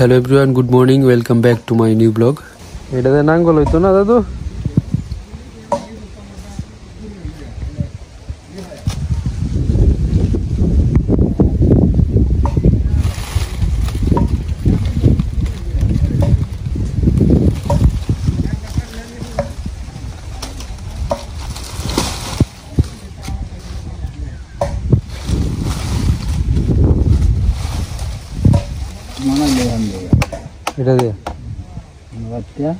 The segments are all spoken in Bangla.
Hello everyone, good morning. Welcome back to my new vlog. এটা তে নাঙ্গল হইতো না দাদু? এটা দিয়ে বাচ্চা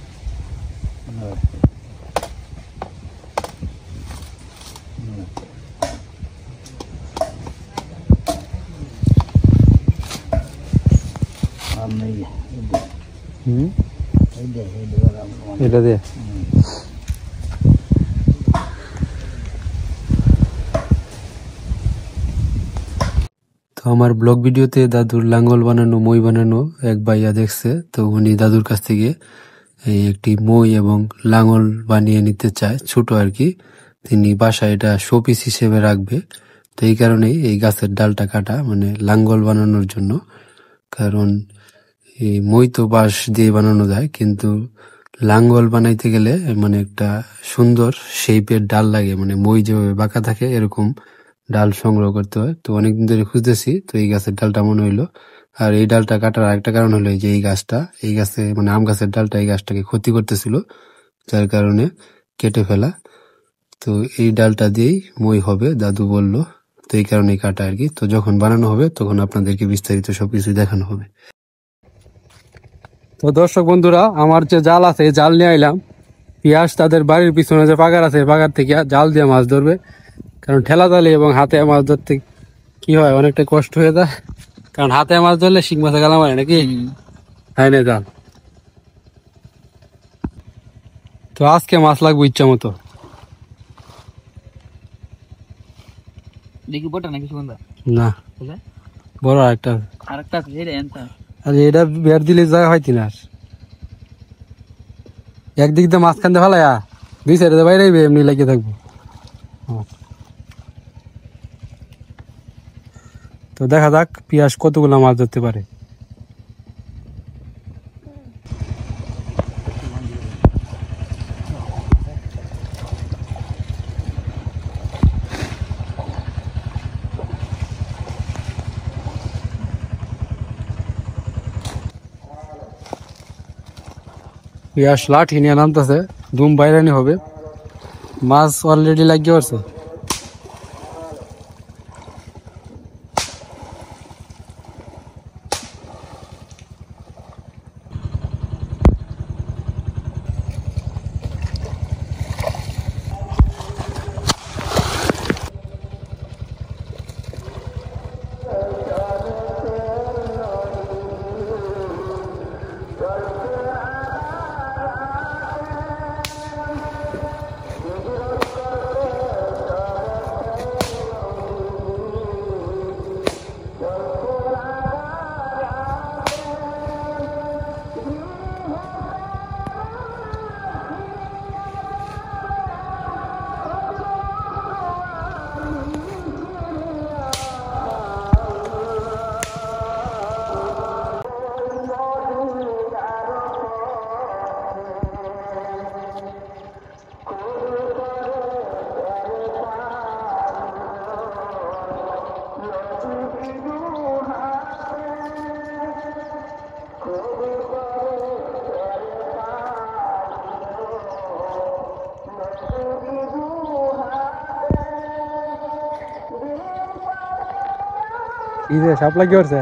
এটা দিয়ে তো আমার ব্লগ ভিডিওতে দাদুর লাঙ্গল বানানো মই বানানো এক ভাইয়া দেখছে, তো উনি দাদুর কাছ থেকে এই একটি মই এবং লাঙ্গল বানিয়ে নিতে চায়, ছোট আর কি। তিনি বাসায় এটা শোপিস হিসেবে রাখবে, তো এই কারণেই এই গাছের ডালটা কাটা, মানে লাঙ্গল বানানোর জন্য। কারণ এই মই তো বাঁশ দিয়ে বানানো যায়, কিন্তু লাঙ্গল বানাইতে গেলে মানে একটা সুন্দর শেপের ডাল লাগে, মানে মই যেভাবে বাঁকা থাকে এরকম ডাল সংগ্রহ করতে হয়। তো অনেকদিন ধরে খুঁজতেছি, তো এই গাছের ডালটা মনে হইলো। আর এই ডালটা কাটার আরেকটা কারণ হলো যে এই গাছে মানে আম গাছের ডালটা এই গাছটাকে ক্ষতি করতেছিল, যার কারণে কেটে ফেলা। তো এই ডালটা দিয়েই মই হবে দাদু বলল, তো এই কারণেই কাটা আর কি। তো যখন বানানো হবে তখন আপনাদেরকে বিস্তারিত সবকিছু দেখানো হবে। তো দর্শক বন্ধুরা, আমার যে জাল আছে এই জাল নিয়ে আইলাম। পিয়াস তাদের বাড়ির পিছনে যে পাগার আছে, পাগার থেকে জাল দিয়ে মাছ ধরবে। কারণ ঠেলা জালে এবং হাতে মাছ ধরতে কি হয়, অনেকটা কষ্ট হয়ে যায়। কারণ হাতে মাছ ধরলে শিং মাছে গালা মারে নাকি, তাই না জাল। তো আজকে মাছ লাগবে ইচ্ছা মতো। না বড় আরেকটা এটা বের দিলে যায় হয়তো না। একদিক দিয়ে মাঝখান দিয়ে ফেলায়া দুই সাইডে বাইরে এমনি লাগিয়ে থাকবো। তো দেখা যাক পিয়াস কতগুলো মাছ ধরতে পারে। পিয়াস লাঠি নিয়ে নামতেছে, ধুম বাইরানি হবে। মাছ অলরেডি লাগিয়ে পড়ছে। ইদে সাপ লাগি করছে,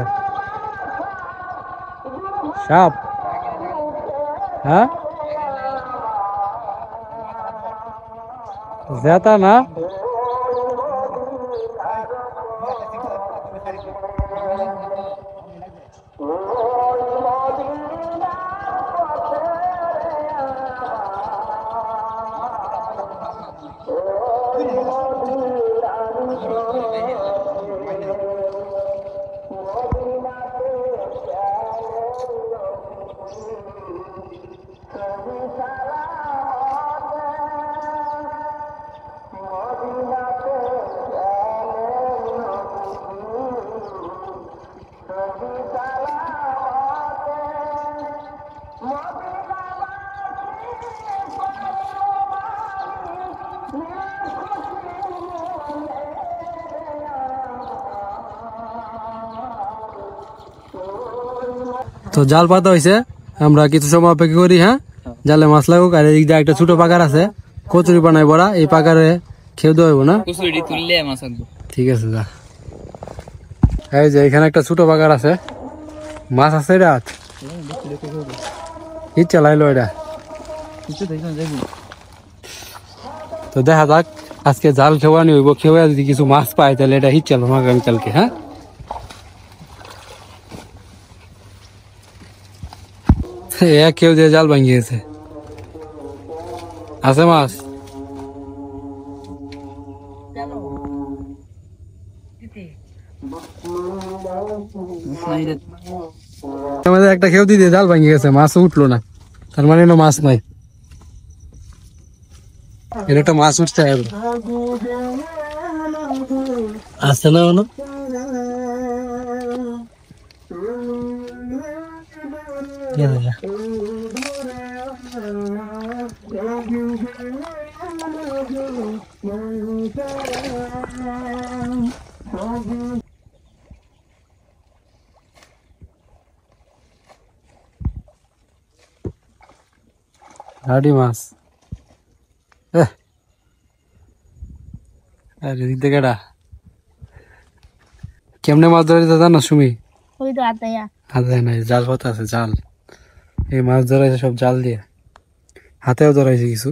সাপ। হ্যাঁ জেতা না, তো জাল পাতা হয়েছে, আমরা কিছু সময় অপেক্ষা করি। হ্যাঁ, জালে মাছ লাগুক। আর এই একটা ছোট পাকার আছে, কচুরি বানাই বড়া, এই পাকারে খেয়ে দেবো না? ঠিক আছে, যা। এই যে এখানে একটা ছোট পাকার আছে, মাছ আছে রাত ইচ্ছা লাইলো এটা। তো দেখা যাক, আজকে জাল খেওয়ানি হইব, খেওয়া যদি কিছু মাছ পাই তাহলে এটা হিট চালবো আগামীকালকে। হ্যাঁ, কেউ যে জাল ভাঙিয়েছে, আছে মাছ। আমাদের একটা খেউ দিয়ে জাল ভাঙিয়ে গেছে, মাছ উঠলো না, তার মানে মাছ নাই। এর একটা মাছ উঠছে আসছে না কোনো। হাড়ি মাছ। আরে দিকেটা কেমনে মাছ ধরে জানো সুমি? হাতে নাই, জাল পাতা আছে, জাল। এই মাছ ধরাইছে সব জাল দিয়ে, হাতেও ধরাইছে কিছু।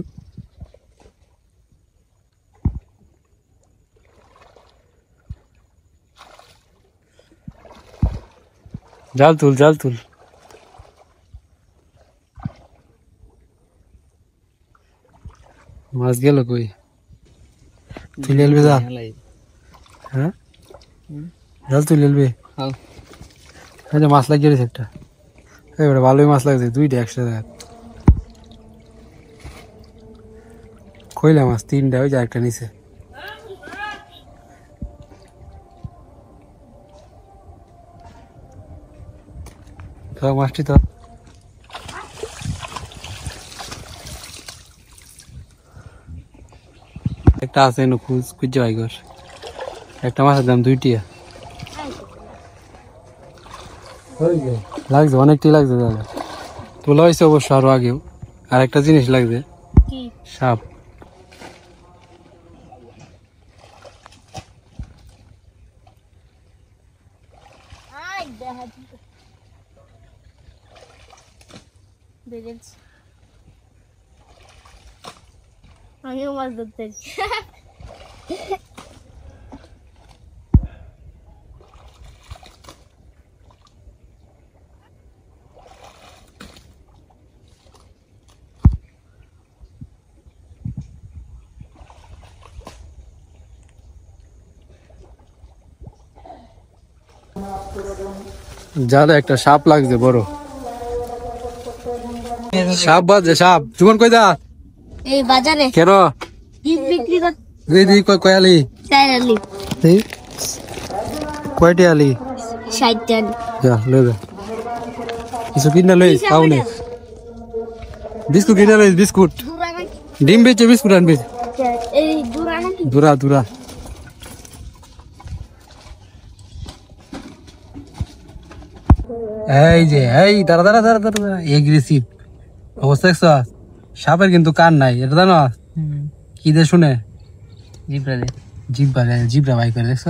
জাল তুল, জাল তুল। মাছ গেল কই? তুলে এলবে জাল? হ্যাঁ, জাল তুলে এলবে। মাছ লাগিয়ে দিয়েছে একটা, এবারে ভালোই মাছ লাগছে, দুইটা একসাথে। কইলা মাছ তিনটা, ওই যে একটা নিচে। মাছটি তো একটা আছে, খুঁজে ভাই ঘর। একটা মাছের দাম 2 টিয়া। লাগছে, অনেকটাই লাগছে দাদা। তোলা হয়েছে অবশ্য আরো আগেও। আর একটা জিনিস লাগছে, সাপ। আমিও মাছ ধরতে জালে একটা সাপ লাগছে, বড় সাপ। বাজে সাপ। জীবন কই দা? এই বাজারে। কেন? ঈদ বিক্রি করতে। দিদি কয় আলি? 4 আলি। কয়টি আলি? 60 আলি। যা লই যা, কিছু কিনা লই পাউনি। বিস্কুট কিনা লই, বিস্কুট। ডিম বেচে বিস্কুট আনবি। এই দুরা নাকি? দুরা দুরা। এই যে এই দাঁড়া দাঁড়া দাঁড়া দাঁড়া, এগ্রেসিভ অবস্থা দেখছ? সাপের কিন্তু কান নাই, এটা জানো? কি দে শুনে? জিব্রা বাই করে, দেখছ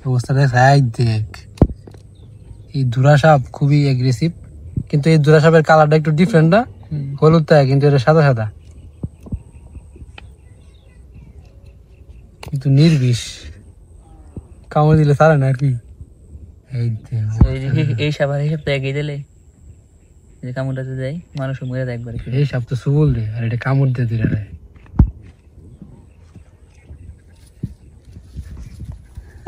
অবস্থা? দেখ, দেখ এই দুরা সাপ খুবই এগ্রেসিভ। কিন্তু এই দুরা সাপের কালারটা একটু ডিফারেন্ট না, হলুদ তাই, কিন্তু এটা সাদা সাদা, কিন্তু নির্বিষ, কামড় দিলে সারে না আর কি। এই সাপ আর এই সাপ তো একই দিলে যে কামড়টাতে দেয় মানুষ মরে যায় একবার। এই সাপ তো সুবল রে, আর এটা কামড় দিয়ে দিলে রে।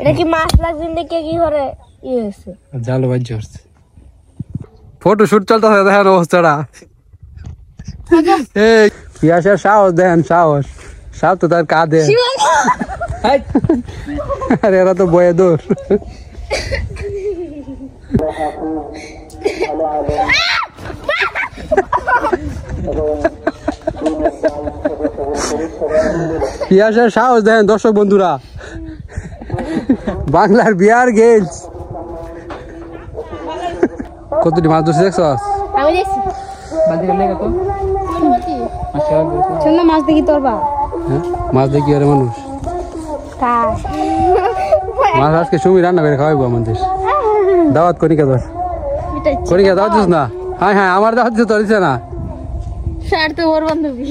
এটা কি মাছ লাগছে দেখে কি করে ই হইছে? জাল বাজ হচ্ছে, ফটো শুট চলতেছে, দেখেন অবস্থাটা। এই পিয়াসের সাহস দেখেন, সাহস। সাপ তো তার কাঁধে, আর এরা তো বয়ে দৌড়। পিয়াসের সাহস দেখেন দর্শক বন্ধুরা, বাংলার বিয়ার গেলস। কতটি মাছ ধরছে দেখছো? আমি দেখছি বাদি গেলে কত চন্দা মাছ দেখি তোর বা হ্যাঁ মাছ দেখি আরে মানুষ মাছ আজকে সুমি রান্না করে খাওয়াইবো আমাদের দাওয়াত কনিকা তোর কনিকা দাওয়াত দিস না হ্যাঁ হ্যাঁ আমার দাওয়াত দিস তোর দিছে না স্যার তো ওর বান্ধবী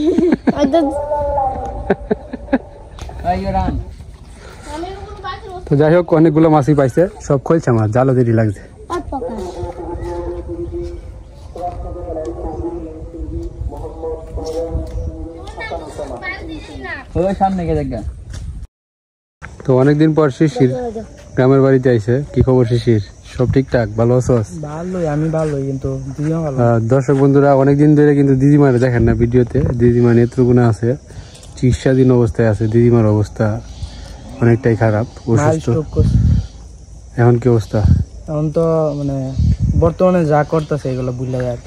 তো যাই হোক অনেকগুলো মাছই পাইছে সব খোলছে মাছ জালও দেরি লাগছে সামনে গিয়ে দেখা তো অনেকদিন পর শিশির গ্রামের বাড়িতে আইছে কি খবর শিশির সব ঠিকঠাক ভালো আছোস? ভালোই আমি ভালোই কিন্তু দিদিমা ভালো দর্শক বন্ধুরা অনেকদিন ধরে কিন্তু দিদিমার দেখেন না ভিডিওতে দিদিমা নেত্রকোনা আছে চিকিৎসাধীন অবস্থায় আছে দিদিমার অবস্থা অনেকটাই খারাপ অসুস্থ এখন কি অবস্থা এখন তো মানে বর্তমানে যা করতেছে এগুলো বুঝলে যায়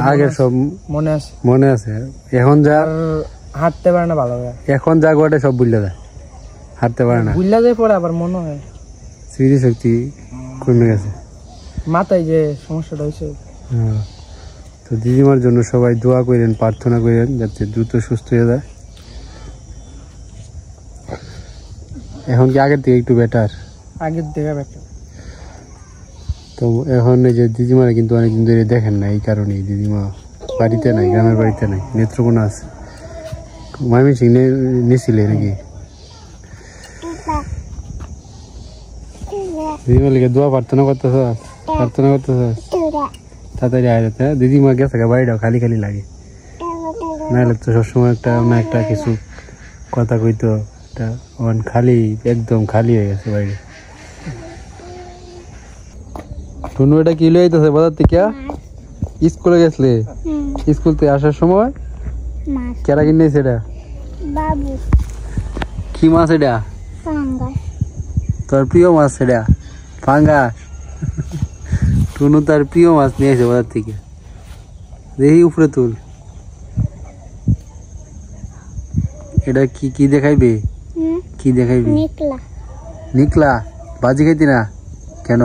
আগের সব মনে আছে এখন যা হাঁটতে পারে না ভালো এখন যা গোটা সব বুঝলে যায় হাঁটতে পারে না বুঝলে যায় পরে আবার মনে হয় স্মৃতিশক্তি কমে গেছে মাথায় যে সমস্যাটা হয়েছে তো দিদিমার জন্য সবাই দোয়া করেন প্রার্থনা করেন যাতে দ্রুত সুস্থ হয়ে যায় এখন কি আগের থেকে একটু বেটার আগের থেকে বেটার তো এখন এই যে দিদিমারা কিন্তু অনেকদিন ধরে দেখেন না এই কারণেই দিদিমা বাড়িতে নাই গ্রামের বাড়িতে নাই নেত্রকোনা আছে ময়মনসিং নিয়েছিলে নাকি দিদিমা লিখে দোয়া প্রার্থনা করতেছ তাড়াতাড়ি আয় দিদিমা গেছে বাড়িটাও খালি খালি লাগে নাহলে তো সবসময় একটা না একটা কিছু কথা কইতো খালি একদম খালি হয়ে গেছে বাইরে টুনু এটা কি লয়ে আইতাছে বাজার থেকে স্কুলে গেছলে স্কুল থেকে আসার সময় কেরা কিনেছে এটা বাবু কি মাছ এটা পাঙ্গাস তোর প্রিয় মাছ এটা পাঙ্গাস টুনু তার প্রিয় মাছ নিয়েছে বাজার থেকে দেখি উপরে তুল এটা কি কি দেখাইবে কি দেখাইবে নিকলা বাজি খাইতি না কেন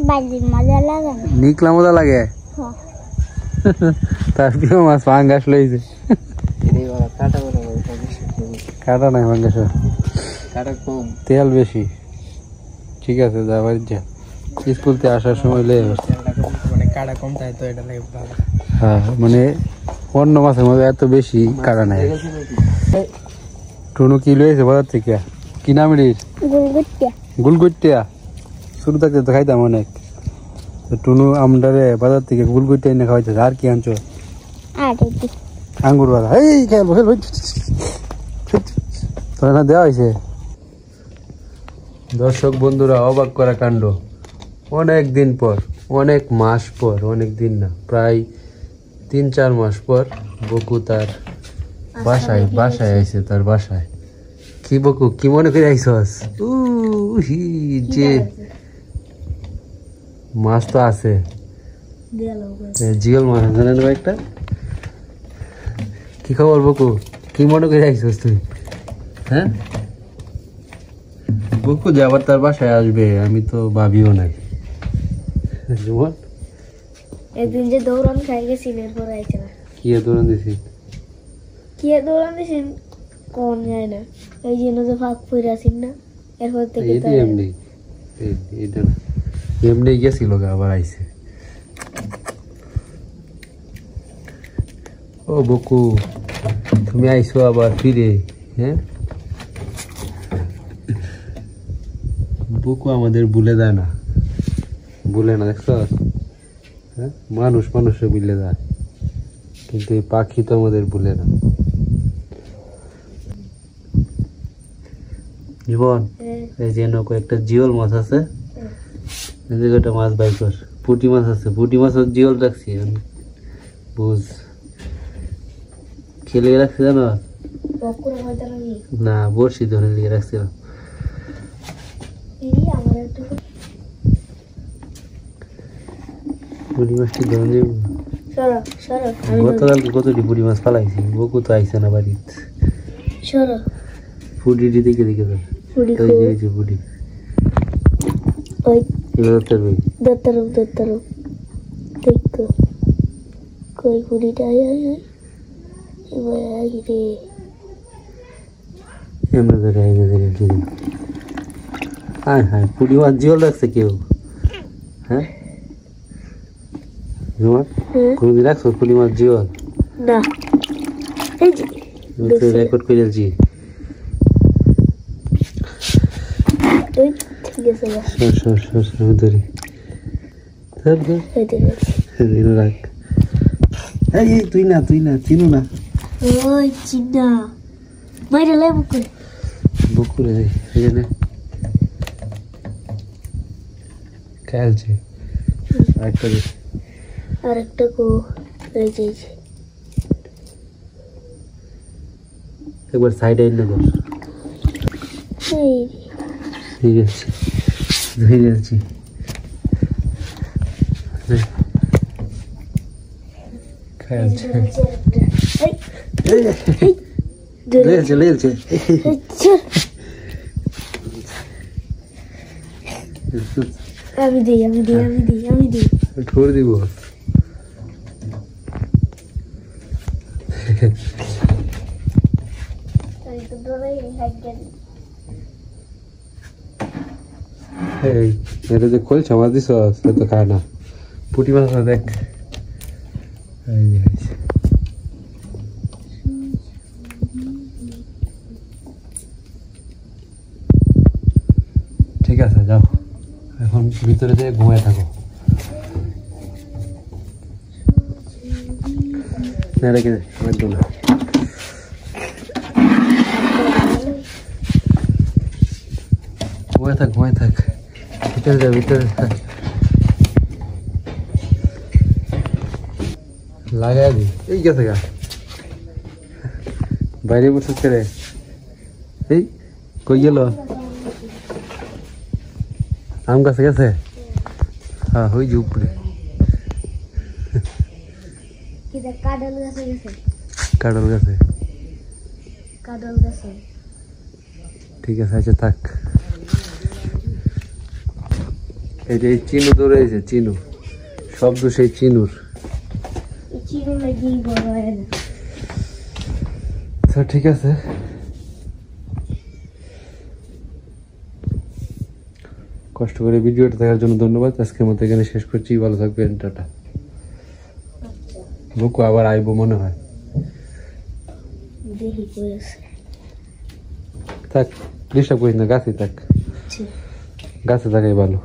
বাজি মজা লাগে নিকলা মজা লাগে তার প্রিয় মাছ পাঙ্গাস লইছে কাটা নাই পাঙ্গাস তেল বেশি ঠিক আছে যা বাড়ি যা স্কুল থেকে আসার সময় লে কাটা কম তাই তো এটা লাগে ভালো হ্যাঁ মানে অন্য মাছের মধ্যে এত বেশি কাটা নাই টুনু কি লইছে বাজার থেকে কি নাম এর গুলগুটিয়া শুরু থাকতে তো খাইতাম অনেক টুনু আমডারে বাজার থেকে গুলগুটিয়া এনে খাওয়াইতেছে আর কি আনছো আঙ্গুর বাগা এই খেলবো তোর না দেওয়া হয়েছে দর্শক বন্ধুরা অবাক করা কাণ্ড অনেক দিন পর অনেক মাস পর অনেক দিন না প্রায় 3-4 মাস পর বকু তার বাসায় আইছে তার বাসায় কি বকু কি মনে করে আইসস যে মাছ তো আছে জিগল মাছ জানেন একটা কি খবর বকু কি মনে করে আইসস তুই হ্যাঁ বকু যে আবার তার বাসায় আসবে আমি তো ভাবিও নাই জীবন একদিন যে দৌড়ান খাই গেছি এরপর আইছে না কি দৌড়ান দিছি কোন যায় না এই জন্য যে ফাঁক পড়ে আছেন না এরপর থেকে তো এমনি গেছিল আবার আইছে ও বকু তুমি আইছো আবার ফিরে হ্যাঁ বকু আমাদের ভুলে যায় না দেখছো হ্যাঁ মানুষে ভুলে যায় কিন্তু এই পাখি তো আমাদের ভুলে না জীবন এই যে কয়েকটা জিওল মাছ আছে একটা মাছ বাই কর পুঁটি মাছ আছে পুঁটি মাছ জিওল রাখছি বুঝ খেলে রাখছি জানো না বড়শি ধরে লিয়ে রাখছিলাম পুঁটি মাছটি ধরে দেব গতকালকে কতটি পুঁটি মাছ ফালাইছি বকু তো আইসে না বাড়িতে পুঁটি দেখে পুঁটি এবার দত্তরম দেখো কই কুড়িটা এবার রে আমরা ধরে হায় হায় পুরি মাছ জিওল রাখছে কেউ হ্যাঁ কোনদিন রাখছো পুরি মাছ জিওল না এই যে রেকর্ড করে দিয়েছি এই ঠিক আছে সর ধরি রাখ এই তুই না চিনু না ওই চিন্না বাইরে লাই বকুরে এখানে খেলছে আরেকটা কো এই যে একবার সাইডে না ধর এই ঠিক আছে ধরে যাচ্ছি খেলছে লেলছে আমি দিই ঠোর দিব এটা যে খোলছে আমার দিস সে তো খায় না পুটি মাছ দেখ ঠিক আছে যাও এখন ভিতরে যেয়ে ঘুমায় থাকো না রেখে একদম না ঘুমায় থাক ভিতরে থাক লাগাই দি এই গেছে গা বাইরে বসে রে এই কই গেল আম গাছে গেছে হ্যাঁ ওই যে উপরে কাঁঠাল গাছে ঠিক আছে আচ্ছা থাক এই যে চিনু দৌড়াইছে চিনু শব্দ সেই চিনুর ঠিক আছে কষ্ট করে ভিডিওটা দেখার জন্য ধন্যবাদ আজকের মতো এখানে শেষ করছি ভালো থাকবেন টাটা বুকু আবার আইবো মনে হয় থাক ডিস্টার্ব করিস না গাছে থাক গাছে থাকাই ভালো